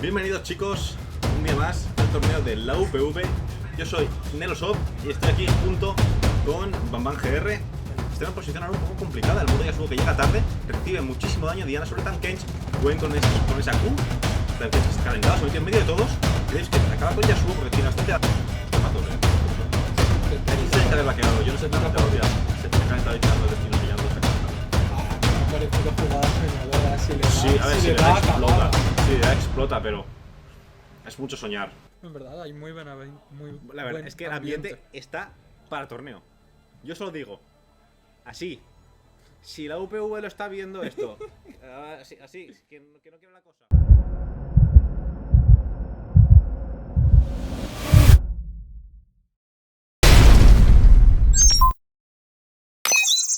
Bienvenidos chicos, un día más al torneo de la UPV. Yo soy Nelosop y estoy aquí junto con BamBamGR. Estoy en una posición ahora un poco complicada, el mundo Yasuo que llega tarde, recibe muchísimo daño. Diana sobre Tankage, Gwen con esa Q, que se está calentado, se metió en medio de todos. Creéis que acaba con Yasuo porque tiene bastante se ha desbloqueado, yo no sé nada, se ha calentado y tirando destinos y ya no se ha calentado. Ha parecido jugadas soñadoras, si le da, Sí, a ver si le da explota. acabada. Sí, le da explota, pero es mucho soñar. En verdad, hay muy buena. La verdad es que el ambiente está para torneo. Yo solo digo, así. Si la UPV lo está viendo esto, así, que no quiero la cosa.